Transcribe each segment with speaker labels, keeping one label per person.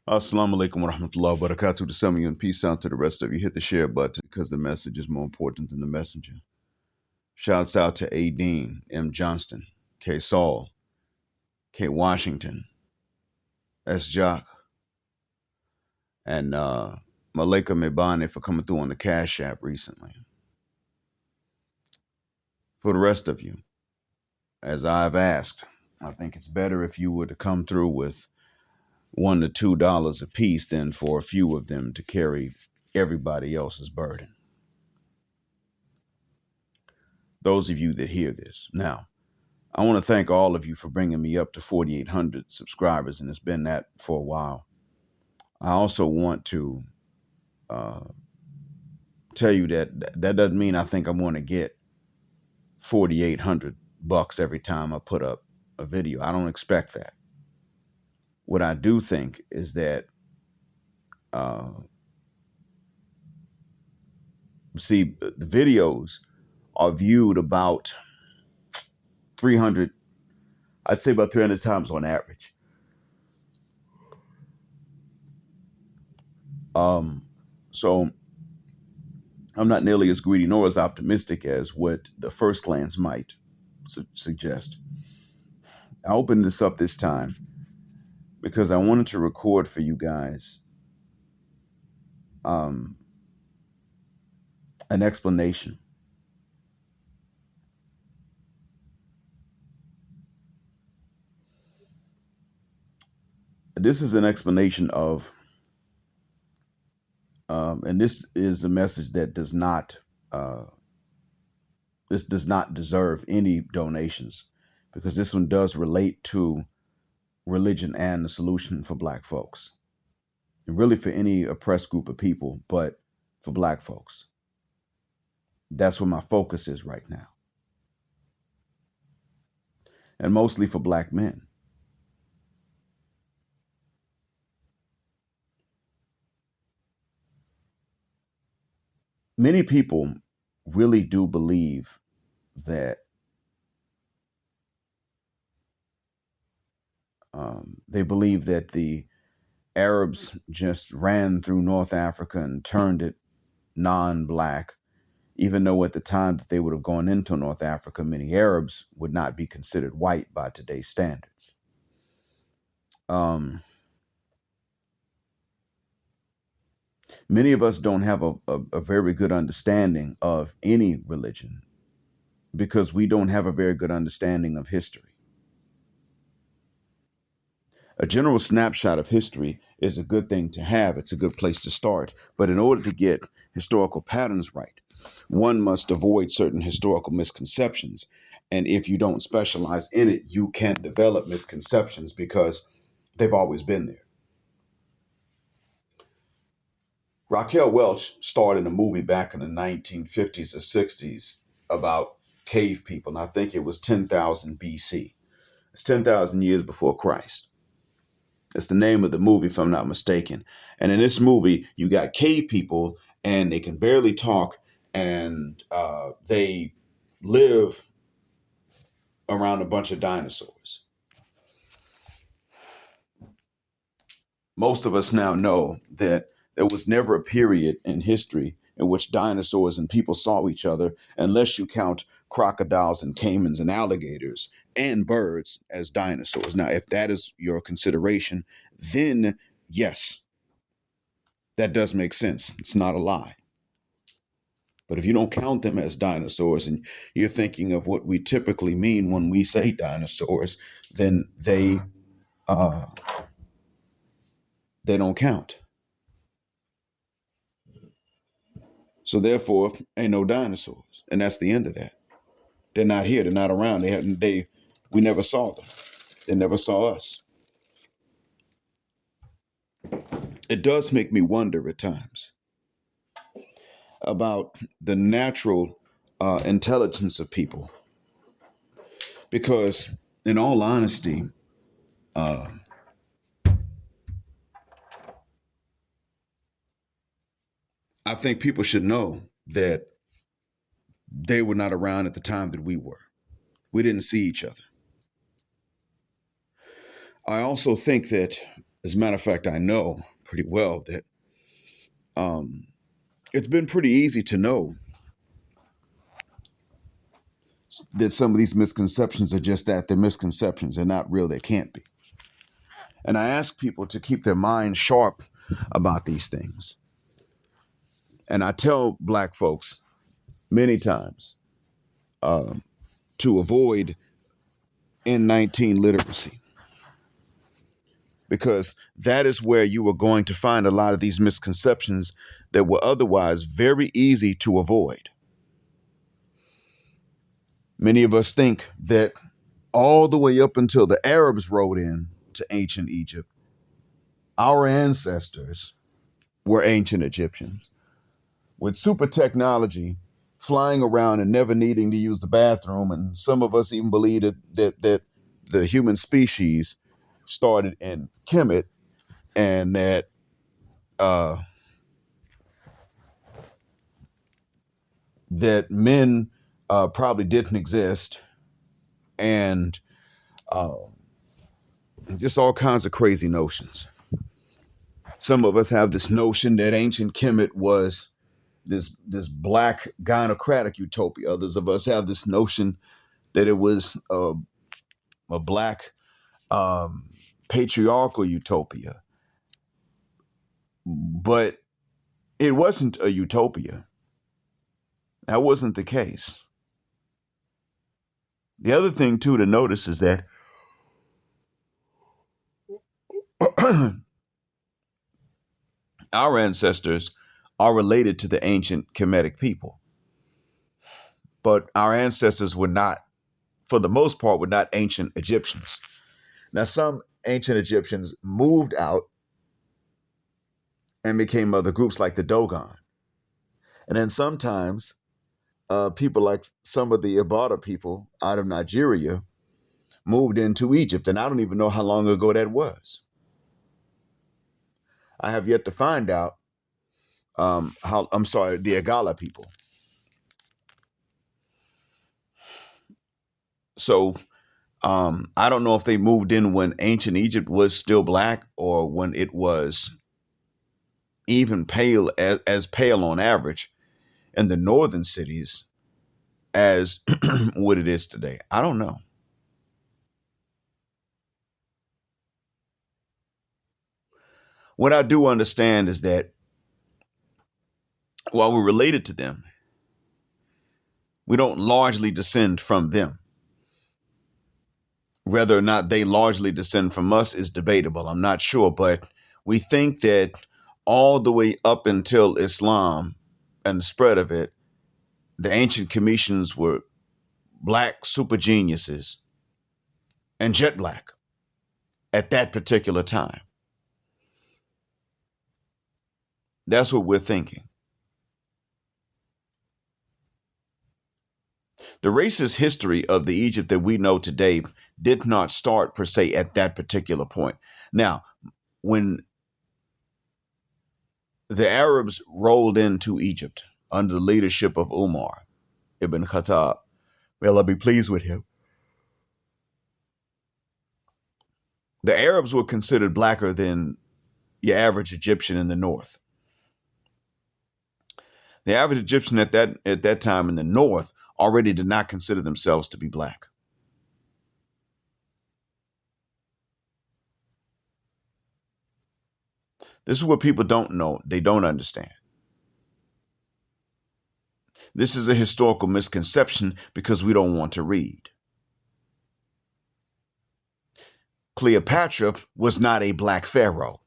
Speaker 1: Assalamu alaikum wa rahmatullahi wa barakatuh to some of you, and peace out to the rest of you. Hit the share button because the message is more important than the messenger. Shouts out to A. Dean, M. Johnston, K. Saul, K. Washington, S. Jock, and Malika Mebane for coming through on the Cash App recently. For the rest of you, as I've asked, I think it's better if you were to come through with $1 to $2 a piece than for a few of them to carry everybody else's burden. Those of you that hear this. Now, I want to thank all of you for bringing me up to 4,800 subscribers, and it's been that for a while. I also want to tell you that doesn't mean I think I'm going to get $4,800 every time I put up a video. I don't expect that. What I do think is that, see, the videos are viewed about 300, I'd say about 300 times on average. So I'm not nearly as greedy nor as optimistic as what the first glance might suggest. I opened this up this time because I wanted to record for you guys an explanation. This is an explanation of, and this is a message that does not deserve any donations, because this one does relate to religion and the solution for Black folks, and really for any oppressed group of people, but for Black folks. That's where my focus is right now, and mostly for Black men. Many people really do believe that they believe that the Arabs just ran through North Africa and turned it non-Black, even though at the time that they would have gone into North Africa, many Arabs would not be considered white by today's standards. Many of us don't have a very good understanding of any religion because we don't have a very good understanding of history. A general snapshot of history is a good thing to have. It's a good place to start. But in order to get historical patterns right, one must avoid certain historical misconceptions. And if you don't specialize in it, you can't develop misconceptions because they've always been there. Raquel Welch starred in a movie back in the 1950s or 60s about cave people. And I think it was 10,000 BC. It's 10,000 years before Christ. It's the name of the movie, if I'm not mistaken. And in this movie, you got cave people and they can barely talk, and they live around a bunch of dinosaurs. Most of us now know that there was never a period in history in which dinosaurs and people saw each other, unless you count crocodiles and caimans and alligators and birds as dinosaurs. Now, if that is your consideration, then yes, that does make sense. It's not a lie. But if you don't count them as dinosaurs and you're thinking of what we typically mean when we say dinosaurs, then they don't count. So therefore, ain't no dinosaurs. And that's the end of that. They're not here. They're not around. We never saw them. They never saw us. It does make me wonder at times about the natural intelligence of people. Because in all honesty, I think people should know that they were not around at the time that we were. We didn't see each other. I also think that As a matter of fact, I know pretty well that it's been pretty easy to know that some of these misconceptions are just that. They're misconceptions. They're not real. They can't be. And I ask people to keep their minds sharp about these things. And I tell Black folks many times to avoid N19 literacy, because that is where you are going to find a lot of these misconceptions that were otherwise very easy to avoid. Many of us think that all the way up until the Arabs rode in to ancient Egypt, our ancestors were ancient Egyptians with super technology, flying around and never needing to use the bathroom. And some of us even believe that the human species started in Kemet, and that that men probably didn't exist, and just all kinds of crazy notions. Some of us have this notion that ancient Kemet was this black gynocratic utopia. Others of us have this notion that it was a black patriarchal utopia. But it wasn't a utopia. That wasn't the case. The other thing, too, to notice is that our ancestors are related to the ancient Kemetic people. But our ancestors were not, for the most part, were not ancient Egyptians. Now, some ancient Egyptians moved out and became other groups like the Dogon. And then sometimes people like some of the Ibada people out of Nigeria moved into Egypt. And I don't even know how long ago that was. I have yet to find out the Agala people. So I don't know if they moved in when ancient Egypt was still black, or when it was even pale, as pale on average in the northern cities as what it is today. I don't know. What I do understand is that while we're related to them, we don't largely descend from them. Whether or not they largely descend from us is debatable. I'm not sure, but we think that all the way up until Islam and the spread of it, the ancient Cometians were black super geniuses and jet black at that particular time. That's what we're thinking. The racist history of the Egypt that we know today did not start per se at that particular point. Now, when the Arabs rolled into Egypt under the leadership of Umar ibn Khattab, may Allah be pleased with him, the Arabs were considered blacker than your average Egyptian in the north. The average Egyptian at that time in the north already did not consider themselves to be black. This is what people don't know. They don't understand. This is a historical misconception because we don't want to read. Cleopatra was not a black pharaoh.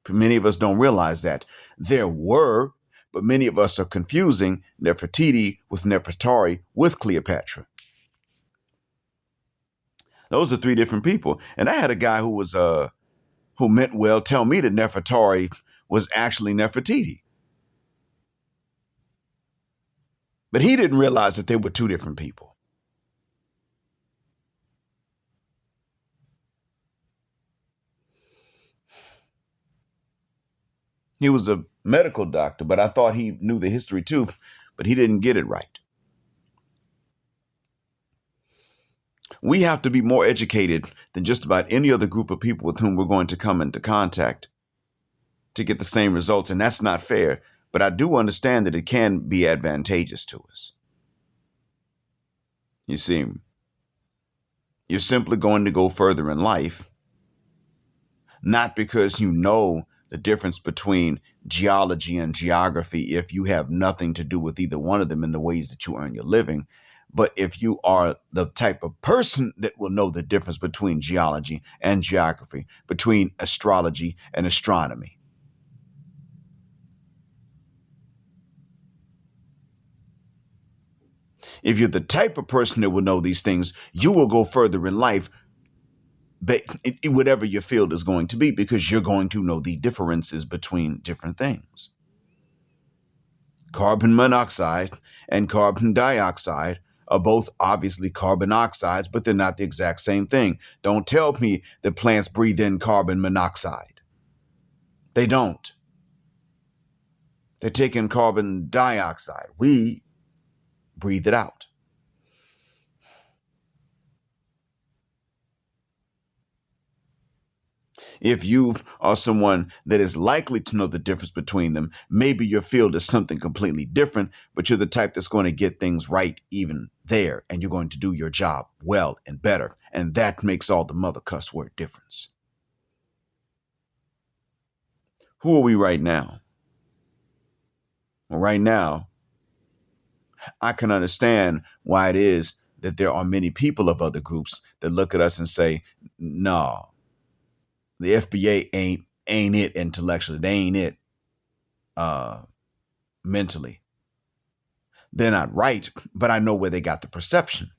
Speaker 1: Many of us don't realize that. There were, but many of us are confusing Nefertiti with Nefertari with Cleopatra. Those are three different people. And I had a guy who meant well tell me that Nefertari was actually Nefertiti. But he didn't realize that they were two different people. He was a medical doctor, but I thought he knew the history too, but he didn't get it right. We have to be more educated than just about any other group of people with whom we're going to come into contact to get the same results. And that's not fair. But I do understand that it can be advantageous to us. You see, you're simply going to go further in life, not because you know the difference between geology and geography if you have nothing to do with either one of them in the ways that you earn your living, but if you are the type of person that will know the difference between geology and geography, between astrology and astronomy. If you're the type of person that will know these things, you will go further in life, whatever your field is going to be, because you're going to know the differences between different things. Carbon monoxide and carbon dioxide are both obviously carbon oxides, but they're not the exact same thing. Don't tell me that plants breathe in carbon monoxide. They don't. They take in carbon dioxide. We breathe it out. If you are someone that is likely to know the difference between them, maybe your field is something completely different, but you're the type that's going to get things right even there, and you're going to do your job well and better. And that makes all the mother cuss word difference. Who are we right now? Well, right now, I can understand why it is that there are many people of other groups that look at us and say, no, the FBA ain't it intellectually. They ain't it mentally. They're not right, but I know where they got the perception.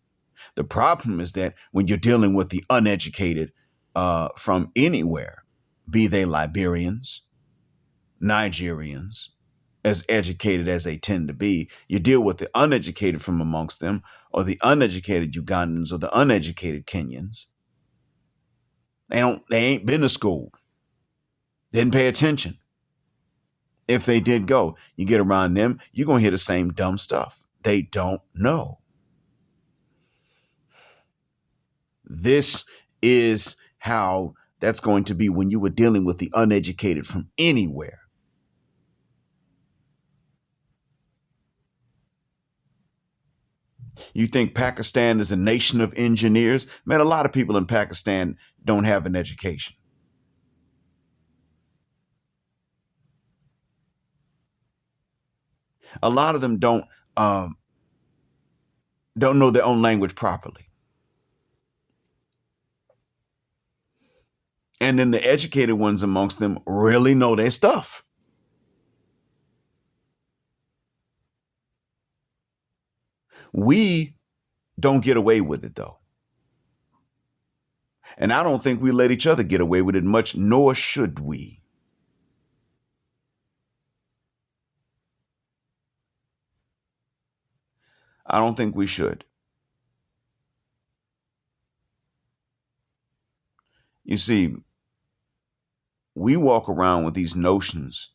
Speaker 1: The problem is that when you're dealing with the uneducated from anywhere, be they Liberians, Nigerians, as educated as they tend to be, you deal with the uneducated from amongst them, or the uneducated Ugandans, or the uneducated Kenyans. They ain't been to school, didn't pay attention. If they did go, you get around them, you're going to hear the same dumb stuff. They don't know. This is how that's going to be when you were dealing with the uneducated from anywhere. You think Pakistan is a nation of engineers? Man, a lot of people in Pakistan don't have an education. A lot of them don't know their own language properly. And then the educated ones amongst them really know their stuff. We don't get away with it, though. And I don't think we let each other get away with it much, nor should we. I don't think we should. You see, we walk around with these notions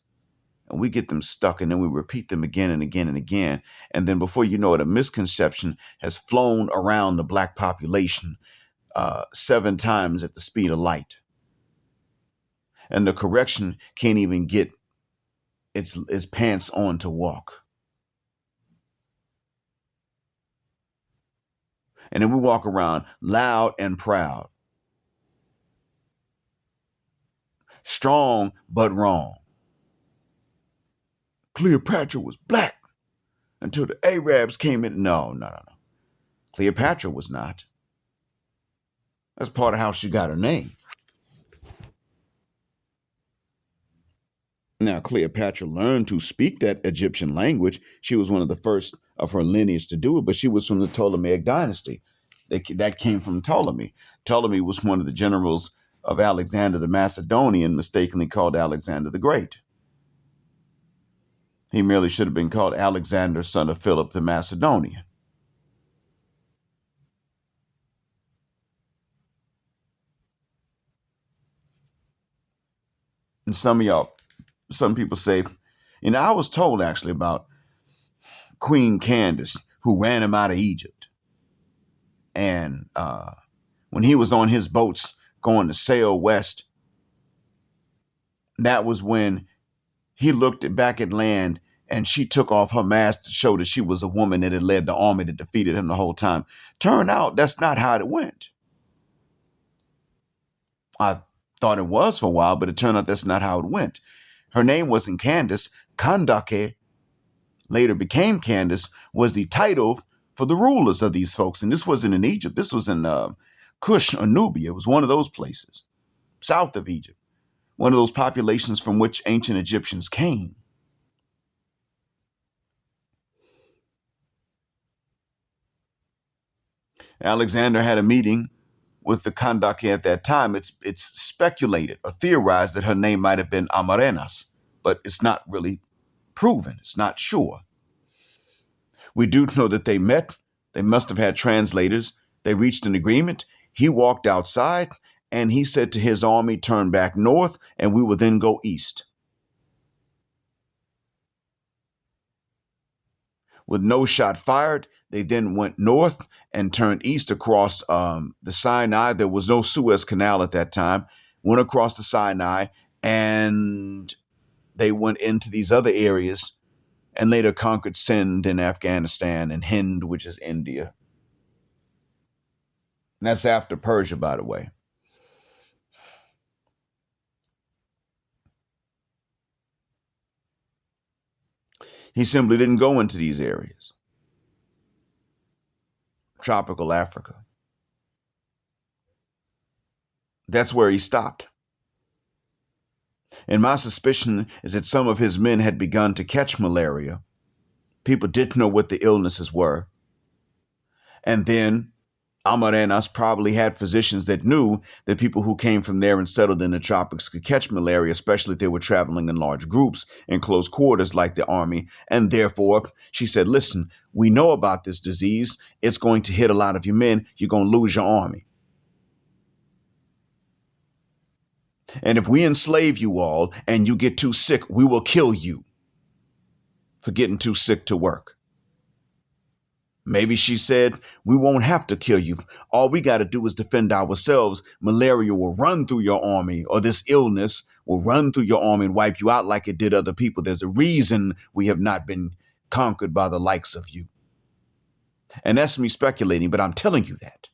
Speaker 1: and we get them stuck, and then we repeat them again and again and again. And then before you know it, a misconception has flown around the Black population 7 times at the speed of light. And the correction can't even get its pants on to walk. And then we walk around loud and proud, strong but wrong. Cleopatra was black until the Arabs came in. No. Cleopatra was not. That's part of how she got her name. Now, Cleopatra learned to speak that Egyptian language. She was one of the first of her lineage to do it, but she was from the Ptolemaic dynasty. That came from Ptolemy. Ptolemy was one of the generals of Alexander the Macedonian, mistakenly called Alexander the Great. He merely should have been called Alexander, son of Philip the Macedonian. And some people say, I was told actually about Queen Candace, who ran him out of Egypt. And when he was on his boats going to sail west, that was when he looked back at land and she took off her mask to show that she was a woman that had led the army that defeated him the whole time. Turned out that's not how it went. I thought it was for a while, but it turned out that's not how it went. Her name wasn't Candace. Kandake, later became Candace, was the title for the rulers of these folks. And this wasn't in Egypt. This was in Cush or Nubia. It was one of those places, south of Egypt, one of those populations from which ancient Egyptians came. Alexander had a meeting with the Kandake at that time. It's speculated or theorized that her name might have been Amarenas, but it's not really proven. It's not sure. We do know that they met. They must have had translators. They reached an agreement. He walked outside and he said to his army, turn back north and we will then go east. With no shot fired, they then went north and turned east across the Sinai. There was no Suez Canal at that time. Went across the Sinai and they went into these other areas and later conquered Sindh in Afghanistan and Hind, which is India. And that's after Persia, by the way. He simply didn't go into these areas. Tropical Africa. That's where he stopped. And my suspicion is that some of his men had begun to catch malaria. People didn't know what the illnesses were. And then Amarenas probably had physicians that knew that people who came from there and settled in the tropics could catch malaria, especially if they were traveling in large groups in close quarters like the army. And therefore, she said, listen, we know about this disease. It's going to hit a lot of your men. You're going to lose your army. And if we enslave you all and you get too sick, we will kill you for getting too sick to work. Maybe she said, we won't have to kill you. All we got to do is defend ourselves. Malaria will run through your army, or this illness will run through your army and wipe you out like it did other people. There's a reason we have not been conquered by the likes of you. And that's me speculating, but I'm telling you that.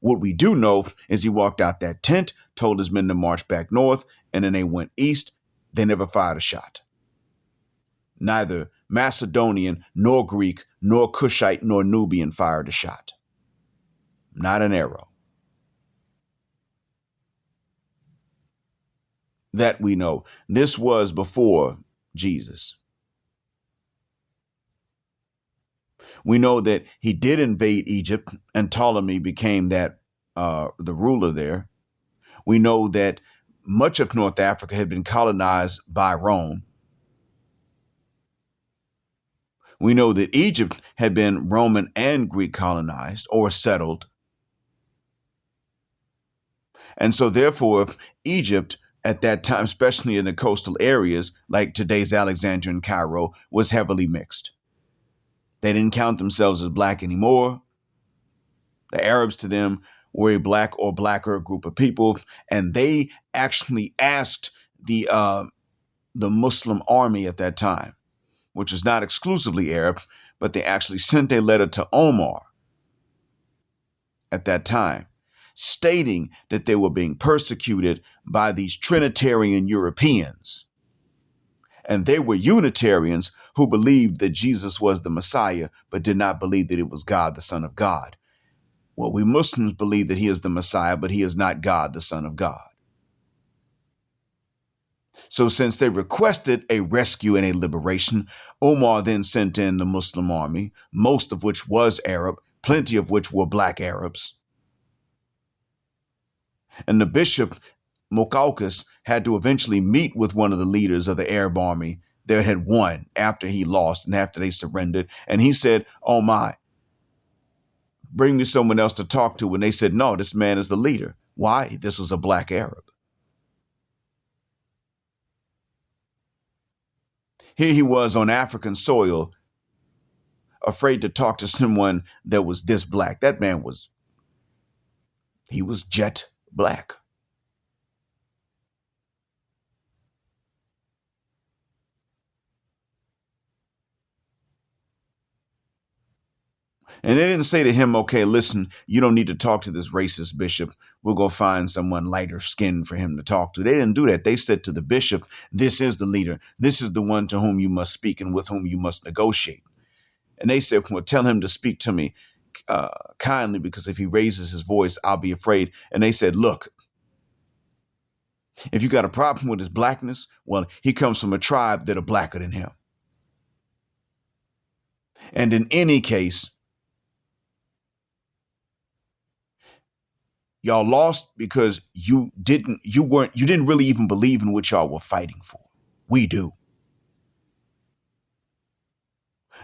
Speaker 1: What we do know is he walked out that tent, told his men to march back north, and then they went east. They never fired a shot. Neither Macedonian, nor Greek, nor Cushite, nor Nubian fired a shot. Not an arrow. That we know. This was before Jesus. We know that he did invade Egypt and Ptolemy became the ruler there. We know that much of North Africa had been colonized by Rome. We know that Egypt had been Roman and Greek colonized or settled. And so therefore, Egypt at that time, especially in the coastal areas like today's Alexandria and Cairo, was heavily mixed. They didn't count themselves as black anymore. The Arabs to them were a black or blacker group of people. And they actually asked the Muslim army at that time, which is not exclusively Arab, but they actually sent a letter to Omar at that time, stating that they were being persecuted by these Trinitarian Europeans. And they were Unitarians who believed that Jesus was the Messiah, but did not believe that it was God, the Son of God. Well, we Muslims believe that he is the Messiah, but he is not God, the Son of God. So since they requested a rescue and a liberation, Omar then sent in the Muslim army, most of which was Arab, plenty of which were black Arabs. And the bishop, Muqawqis, had to eventually meet with one of the leaders of the Arab army that had won after he lost and after they surrendered. And he said, oh my, bring me someone else to talk to. And they said, no, this man is the leader. Why? This was a black Arab. Here he was on African soil, afraid to talk to someone that was this black. That man was He was jet black. And they didn't say to him, okay, listen, you don't need to talk to this racist bishop. We'll go find someone lighter skinned for him to talk to. They didn't do that. They said to the bishop, this is the leader. This is the one to whom you must speak and with whom you must negotiate. And they said, well, tell him to speak to me kindly, because if he raises his voice, I'll be afraid. And they said, look, if you got a problem with his blackness, well, he comes from a tribe that are blacker than him. And in any case, y'all lost because you didn't really even believe in what y'all were fighting for. We do.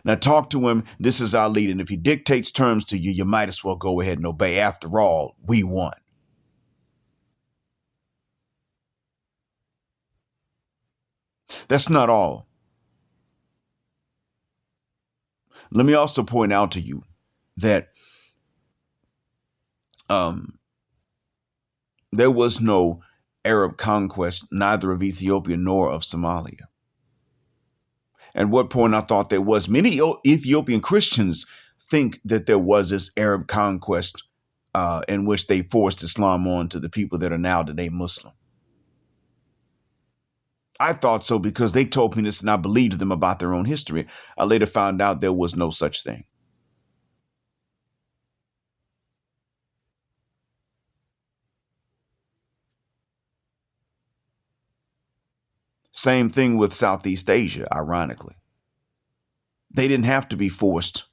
Speaker 1: Now talk to him. This is our leader. And if he dictates terms to you, you might as well go ahead and obey. After all, we won. That's not all. Let me also point out to you that there was no Arab conquest, neither of Ethiopia nor of Somalia. At what point I thought there was. Many Ethiopian Christians think that there was this Arab conquest in which they forced Islam on to the people that are now today Muslim. I thought so because they told me this and I believed them about their own history. I later found out there was no such thing. Same thing with Southeast Asia, ironically. They didn't have to be forced.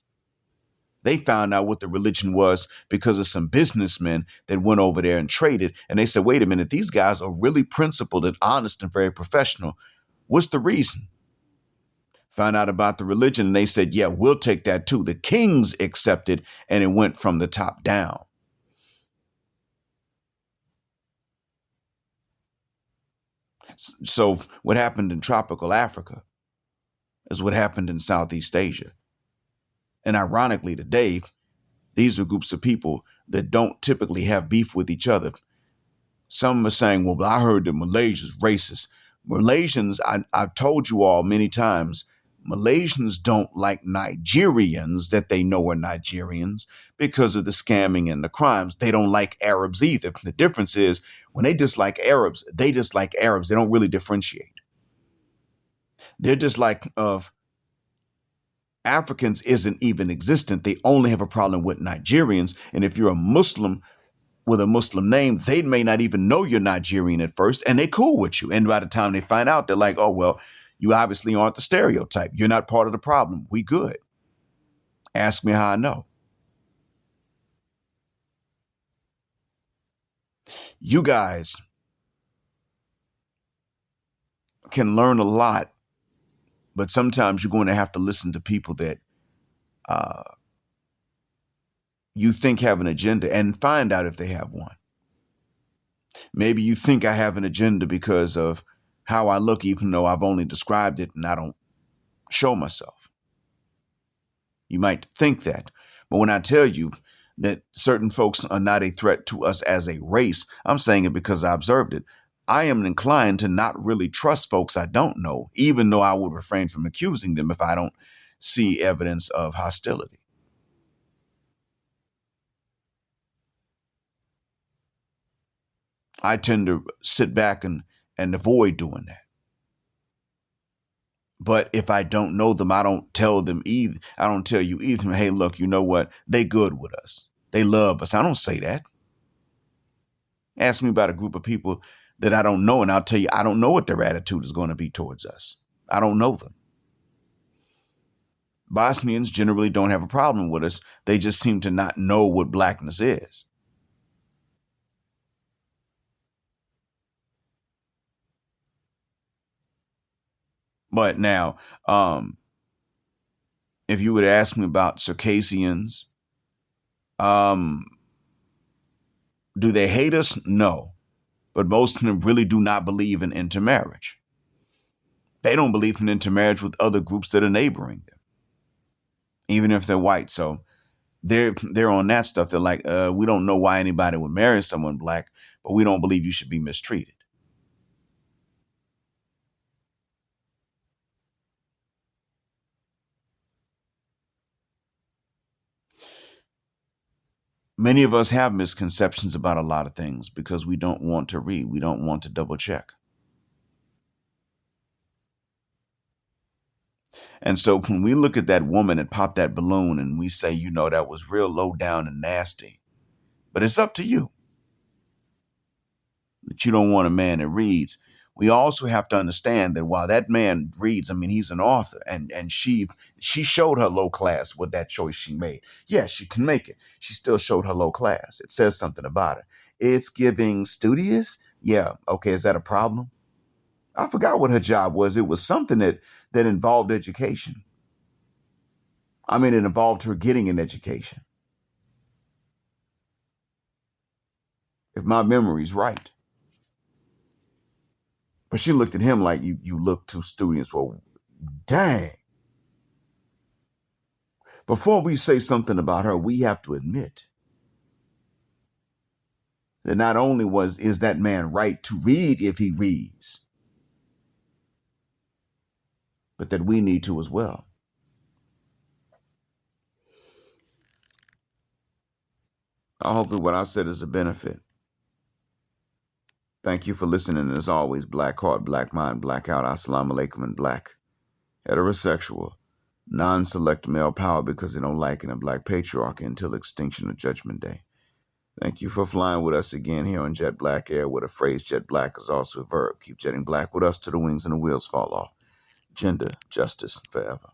Speaker 1: They found out what the religion was because of some businessmen that went over there and traded. And they said, wait a minute, these guys are really principled and honest and very professional. What's the reason? Found out about the religion and they said, yeah, we'll take that too. The kings accepted and it went from the top down. So what happened in tropical Africa is what happened in Southeast Asia. And ironically, today, these are groups of people that don't typically have beef with each other. Some are saying, well, I heard that Malaysia's racist. Malaysians, I've told you all many times, Malaysians don't like Nigerians that they know are Nigerians because of the scamming and the crimes. They don't like Arabs either. The difference is when they dislike Arabs, they dislike Arabs. They don't really differentiate. Their dislike of Africans isn't even existent. They only have a problem with Nigerians. And if you're a Muslim with a Muslim name, they may not even know you're Nigerian at first, and they cool with you. And by the time they find out, they're like, oh, well, you obviously aren't the stereotype. You're not part of the problem. We good. Ask me how I know. You guys can learn a lot, but sometimes you're going to have to listen to people that you think have an agenda and find out if they have one. Maybe you think I have an agenda because of how I look, even though I've only described it and I don't show myself. You might think that. But when I tell you that certain folks are not a threat to us as a race, I'm saying it because I observed it. I am inclined to not really trust folks I don't know, even though I would refrain from accusing them if I don't see evidence of hostility. I tend to sit back and avoid doing that. But if I don't know them, I don't tell them either. I don't tell you either. Hey, look, you know what? They good with us. They love us. I don't say that. Ask me about a group of people that I don't know, and I'll tell you, I don't know what their attitude is going to be towards us. I don't know them. Bosnians generally don't have a problem with us. They just seem to not know what blackness is. But now, if you would ask me about Circassians, do they hate us? No. But most of them really do not believe in intermarriage. They don't believe in intermarriage with other groups that are neighboring them, even if they're white. So They're on that stuff. They're like, we don't know why anybody would marry someone black, but we don't believe you should be mistreated. Many of us have misconceptions about a lot of things because we don't want to read. We don't want to double check. And so when we look at that woman that popped that balloon and we say, that was real low down and nasty, but it's up to you that you don't want a man that reads. We also have to understand that while that man reads, I mean, he's an author, and she showed her low class with that choice she made. Yeah, she can make it. She still showed her low class. It says something about her. It's giving studious. Yeah. Okay. Is that a problem? I forgot what her job was. It was something that involved education. I mean, it involved her getting an education, if my memory's right. But she looked at him like, you look too studious. Well, dang. Before we say something about her, we have to admit that not only is that man right to read if he reads, but that we need to as well. I hope that what I've said is a benefit. Thank you for listening. As always, black heart, black mind, black out. Assalamu alaikum and black. Heterosexual. Non-select male power because they don't like it, and black patriarchy until extinction of Judgment Day. Thank you for flying with us again here on Jet Black Air, where the phrase jet black is also a verb. Keep jetting black with us till the wings and the wheels fall off. Gender, justice, forever.